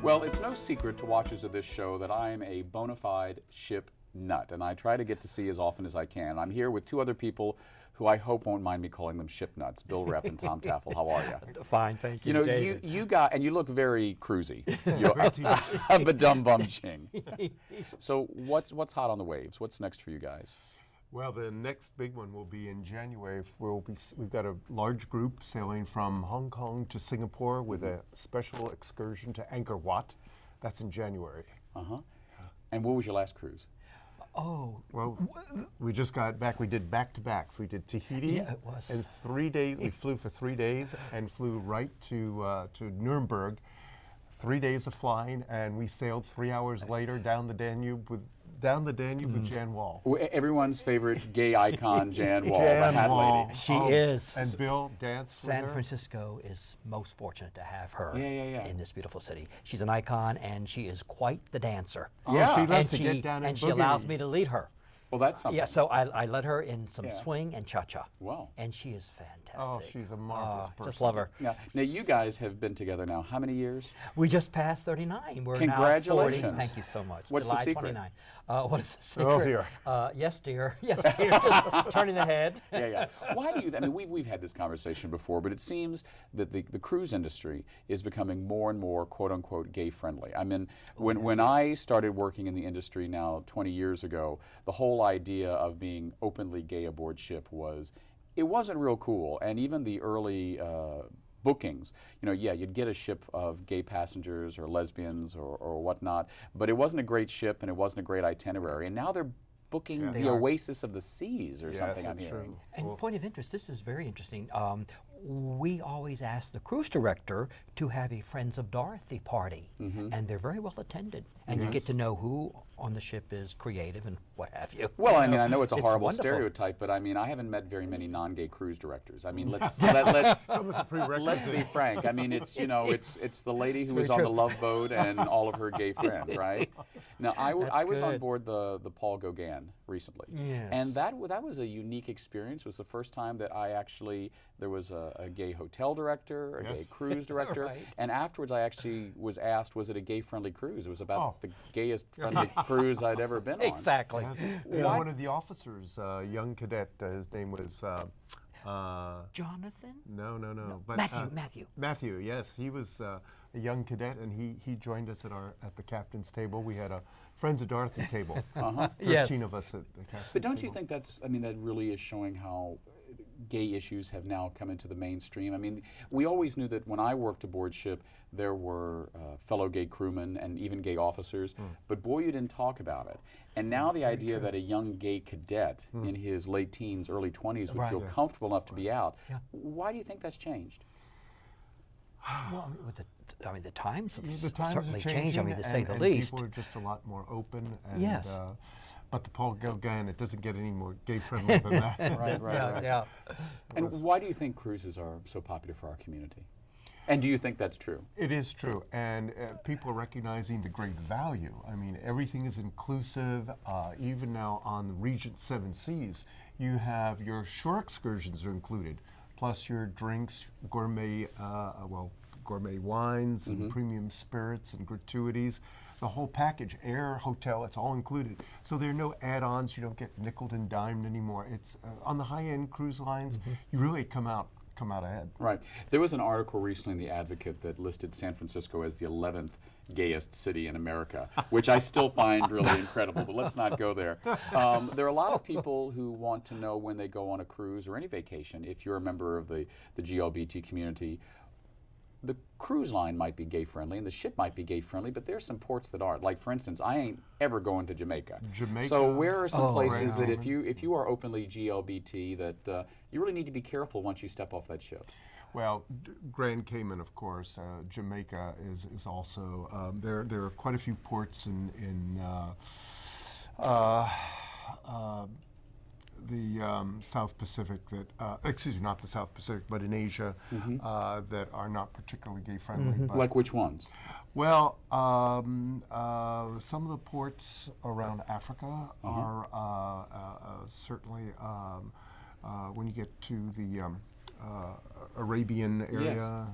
Well, it's no secret to watchers of this show that I am a bona fide ship nut, and I try to get to sea as often as I can. I'm here with two other people who I hope won't mind me calling them ship nuts, Bill Repp and Tom Taffell. How are you? Fine, thank you, You know, David. you got, and you look very cruisy. You're ba-dum bum ching. So what's hot on the waves? What's next for you guys? Well, the next big one will be in January. We've got a large group sailing from Hong Kong to Singapore with a special excursion to Angkor Wat. That's in January. Uh-huh. And what was your last cruise? Oh, Well, we just got back. We did back-to-backs. We did Tahiti. Yeah, it was. And 3 days. We flew for 3 days and flew right to Nuremberg. 3 days of flying, and we sailed 3 hours later down the Danube with Jan Wall. Everyone's favorite gay icon, Jan Wall, the Jan hat Wall. lady. she is. And Bill danced with San her. Francisco is most fortunate to have her Yeah. in this beautiful city. She's an icon, and she is quite the dancer. Oh, Yeah. she And loves to get down and and she allows boogie. me to lead her. Well, that's something. Yeah, so I led her in some Yeah. swing and cha-cha. Wow. And she is fantastic. Oh, she's a marvelous person. Just love her. Now, you guys have been together now how many years? We just passed 39. We're Congratulations. now 40. Thank you so much. What's the July secret? 29. What is the secret? Oh, dear. Yes, dear. Yes, dear. Just turning the head. Yeah. Why do you? I mean, we've had this conversation before, but it seems that the cruise industry is becoming more and more "quote unquote" gay friendly. I mean, when I started working in the industry now 20 years ago, the whole idea of being openly gay aboard ship it wasn't real cool, and even the early bookings, you'd get a ship of gay passengers or lesbians or whatnot, but it wasn't a great ship and it wasn't a great itinerary, and now they're booking Yeah. the Oasis of the Seas or Yes, something I'm that's hearing. true. And Well- point of interest, this is very interesting. We always ask the cruise director to have a Friends of Dorothy party, and they're very well attended. And you get to know who on the ship is creative and what have you. Well, I mean, I know it's a horrible wonderful. stereotype, but I mean, I haven't met very many non-gay cruise directors. I mean, let's Almost a prerequisite. let's be frank. I mean, it's it's the lady who was very on the true. Love Boat and all of her gay friends, right? Now, I was on good. board the Paul Gauguin recently, Yes. and that was a unique experience. It was the first time that there was a gay hotel director, a Yes. gay cruise director, Right. and afterwards I actually was asked, was it a gay-friendly cruise? It was about Oh. the gayest friendly cruise I'd ever been on. Exactly. Why- One of the officers, young cadet, his name was. Jonathan? No. But, Matthew. Matthew, yes, he was a young cadet, and he joined us at the captain's table. We had a Friends of Dorothy table. 13 Yes. of us at the captain's But don't you table. think that really is showing how gay issues have now come into the mainstream? I mean, we always knew that when I worked aboard ship, there were fellow gay crewmen and even gay officers, but boy, you didn't talk about it. And now the idea that a young gay cadet in his late teens, early 20s would Right. feel Yes. comfortable enough to be out, Yeah. why do you think that's changed? Well, the times have The times certainly are changed, changing, to say and the least. people are just a lot more open. And, Yes. But the Paul Gauguin, it doesn't get any more gay-friendly than that. Right. Yeah. And why do you think cruises are so popular for our community? And do you think that's true? It is true, and people are recognizing the great value. I mean, everything is inclusive. Even now on the Regent Seven Seas, you have your shore excursions are included, plus your drinks, gourmet wines and premium spirits and gratuities. The whole package, air, hotel, it's all included. So there are no add-ons. You don't get nickeled and dimed anymore. It's on the high-end cruise lines. You really come out ahead. Right. There was an article recently in The Advocate that listed San Francisco as the 11th gayest city in America, which I still find really incredible, but let's not go there. There are a lot of people who want to know when they go on a cruise or any vacation, if you're a member of the GLBT community, the cruise line might be gay friendly and the ship might be gay friendly, but there's some ports that aren't. Like, for instance, I ain't ever going to Jamaica. So where are some places that if you are openly GLBT that you really need to be careful once you step off that ship? Well, Grand Cayman, of course. Jamaica is also there. There are quite a few ports in the South Pacific that, excuse me, not the South Pacific, but in Asia that are not particularly gay friendly. But Like which ones? well, some of the ports around Africa are certainly when you get to the Arabian area,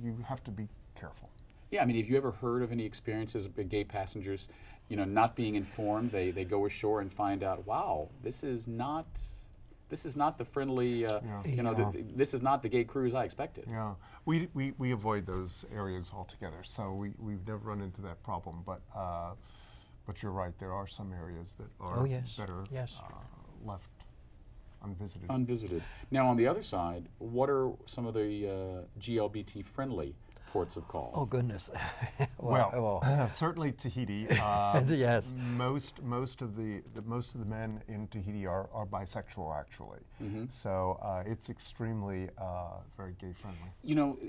you have to be careful. Yeah, I mean, have you ever heard of any experiences of gay passengers, not being informed? They go ashore and find out, wow, this is not the friendly, this is not the gay cruise I expected. Yeah, we avoid those areas altogether, so we've never run into that problem. But you're right, there are some areas that are better left unvisited. Unvisited. Now, on the other side, what are some of the GLBT friendly ports of call? Oh goodness. Well, certainly Tahiti. Yes. Most of the men in Tahiti are bisexual, actually. So it's extremely very gay friendly.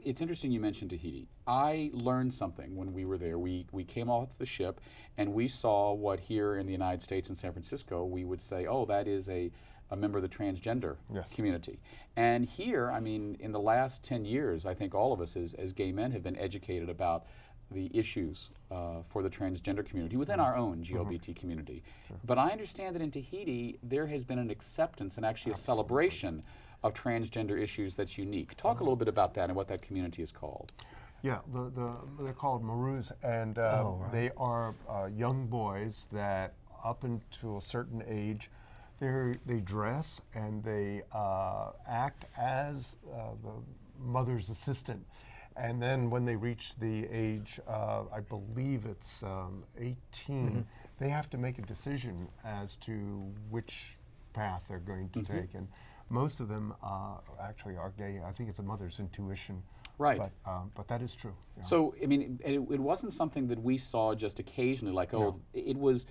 It's interesting you mentioned Tahiti. I learned something when we were there. We came off the ship and we saw what here in the United States in San Francisco we would say, oh, that is a member of the transgender community. And here, I mean, in the last 10 years, I think all of us as gay men have been educated about the issues for the transgender community within our own GLBT community. Sure. But I understand that in Tahiti, there has been an acceptance and actually a celebration of transgender issues that's unique. Talk a little bit about that and what that community is called. Yeah, they're called Marus, and they are young boys that up until a certain age, they dress and they act as the mother's assistant. And then when they reach the age, I believe it's 18, they have to make a decision as to which path they're going to take. And most of them actually are gay. I think it's a mother's intuition. Right. But that is true. Yeah. So, I mean, it wasn't something that we saw just occasionally, like, it was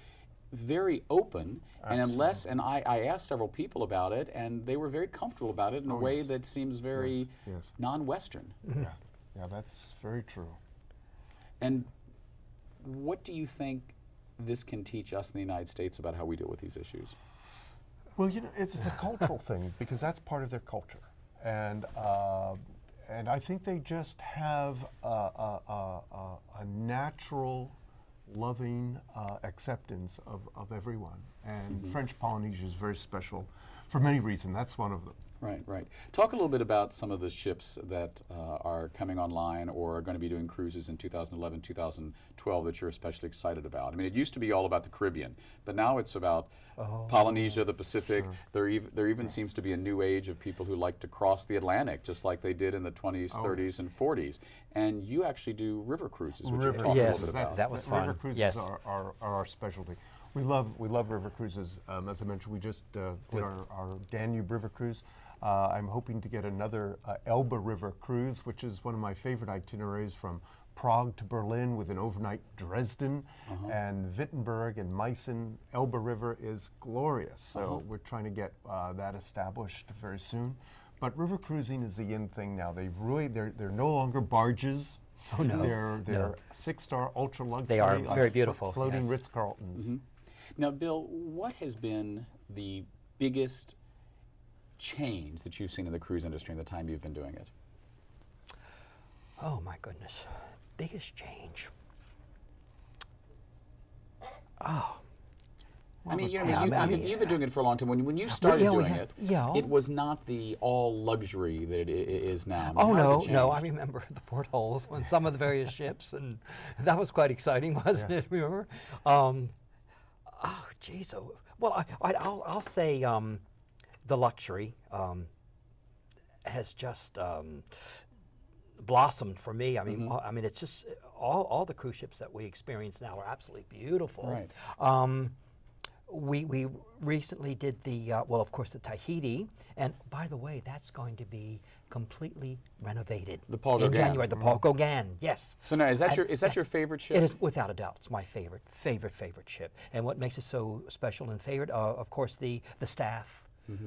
very open. Absolutely. And I asked several people about it, and they were very comfortable about it in a way that seems very non-Western. Yeah, that's very true. And what do you think this can teach us in the United States about how we deal with these issues? Well, it's a cultural thing because that's part of their culture, and I think they just have a natural, loving acceptance of everyone. And French Polynesia is very special for many reasons. That's one of them. Right, right. Talk a little bit about some of the ships that are coming online or are going to be doing cruises in 2011, 2012 that you're especially excited about. I mean, it used to be all about the Caribbean, but now it's about Polynesia, the Pacific. Sure. There even seems to be a new age of people who like to cross the Atlantic, just like they did in the 20s, 30s, and 40s. And you actually do river cruises, which you talk a little bit about. That was fun. River cruises are our specialty. We love river cruises. As I mentioned, we just did our Danube River cruise. I'm hoping to get another Elbe River cruise, which is one of my favorite itineraries, from Prague to Berlin with an overnight Dresden and Wittenberg and Meissen. Elbe River is glorious, so we're trying to get that established very soon. But river cruising is the in thing now. They're no longer barges. Oh no, they're 6-star ultra luxury. They are very beautiful, floating Ritz-Carltons. Now, Bill, what has been the biggest change that you've seen in the cruise industry in the time you've been doing it? Oh my goodness, biggest change. I mean, you've been doing it for a long time. When you started doing it, it was not the all luxury that it is now. I mean, no. I remember the portholes on some of the various ships, and that was quite exciting, wasn't it? Remember? Geez. Well, I'll say the luxury has just blossomed for me. I mean, it's just all the cruise ships that we experience now are absolutely beautiful. Right. We recently did the of course, the Tahiti, and by the way, that's going to be completely renovated. The Paul in Gauguin. January. The Paul Gauguin, yes. So now, is that your favorite ship? It is, without a doubt. It's my favorite ship. And what makes it so special and favorite, of course, the staff.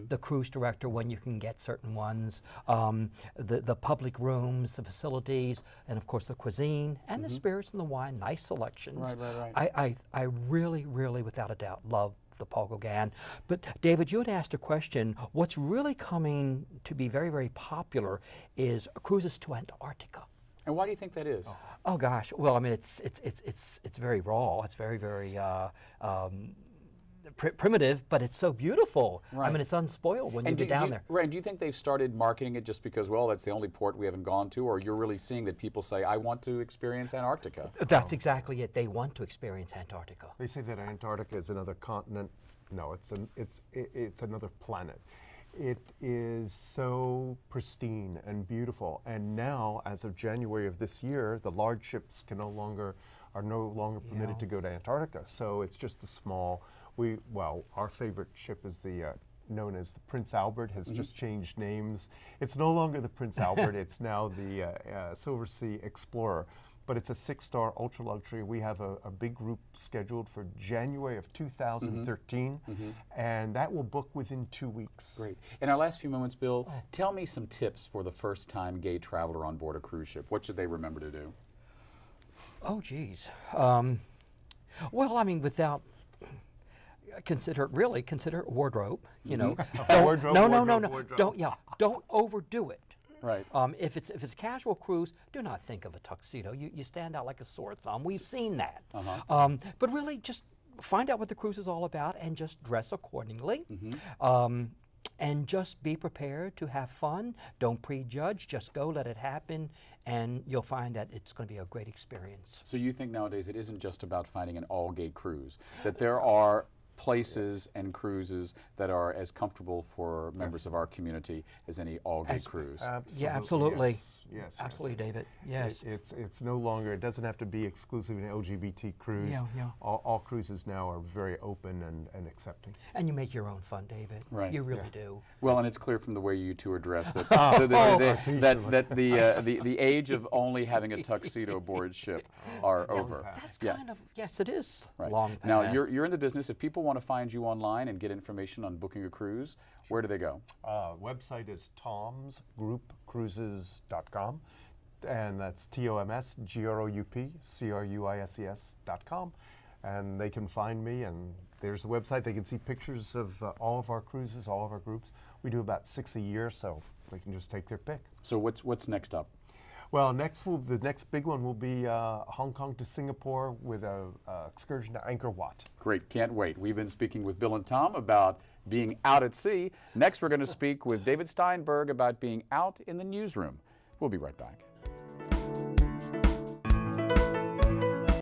The cruise director, when you can get certain ones, the public rooms, the facilities, and of course the cuisine and the spirits and the wine, nice selections. Right. I really, really, without a doubt, love the Paul Gauguin. But David, you had asked a question. What's really coming to be very, very popular is cruises to Antarctica. And why do you think that is? Oh gosh, well, I mean, it's very raw. It's very, very primitive, but it's so beautiful. I Right. mean, it's unspoiled when you do, get down do, there. right, do you think they've started marketing it just because, well, that's the only port we haven't gone to, or you're really seeing that people say, I want to experience Antarctica? That's exactly it. They want to experience Antarctica. They say that Antarctica is another continent. No, it's another planet. It is so pristine and beautiful. And now, as of January of this year, the large ships are no longer permitted to go to Antarctica. So it's just the small. Our favorite ship is the known as the Prince Albert, has just changed names. It's no longer the Prince Albert. It's now the Silver Sea Explorer. But it's a 6-star ultra luxury. We have a big group scheduled for January of 2013, and that will book within 2 weeks. Great. In our last few moments, Bill, tell me some tips for the first-time gay traveler on board a cruise ship. What should they remember to do? Oh, geez. Well, I mean, without consider wardrobe. You know, Wardrobe, no. wardrobe. Don't overdo it. Right. If it's a casual cruise, do not think of a tuxedo. You stand out like a sore thumb. We've seen that. But really, just find out what the cruise is all about and just dress accordingly. And just be prepared to have fun. Don't prejudge. Just go, let it happen, and you'll find that it's going to be a great experience. So you think nowadays it isn't just about finding an all-gay cruise, that there are places and cruises that are as comfortable for members of our community as any all-gay cruise. Absolutely. Yeah, absolutely. Yes. Absolutely, David. Yes. It's no longer. It doesn't have to be exclusively an LGBT cruise. Yeah. All cruises now are very open and accepting. And you make your own fun, David. Right. You really do. Well, and it's clear from the way you two are dressed that the age of only having a tuxedo aboard ship are over. That's kind of, yes, it is Right. long past. Now, you're in the business. If people want to find you online and get information on booking a cruise, where do they go? Website is tomsgroupcruises.com, and that's TOMSGROUPCRUISES.com, and they can find me, and there's the website. They can see pictures of all of our cruises, all of our groups. We do about 6 a year, so they can just take their pick. So what's next up? Well, the next big one will be Hong Kong to Singapore with a excursion to Angkor Wat. Great, can't wait. We've been speaking with Bill and Tom about being out at sea. Next, we're going to speak with David Steinberg about being out in the newsroom. We'll be right back.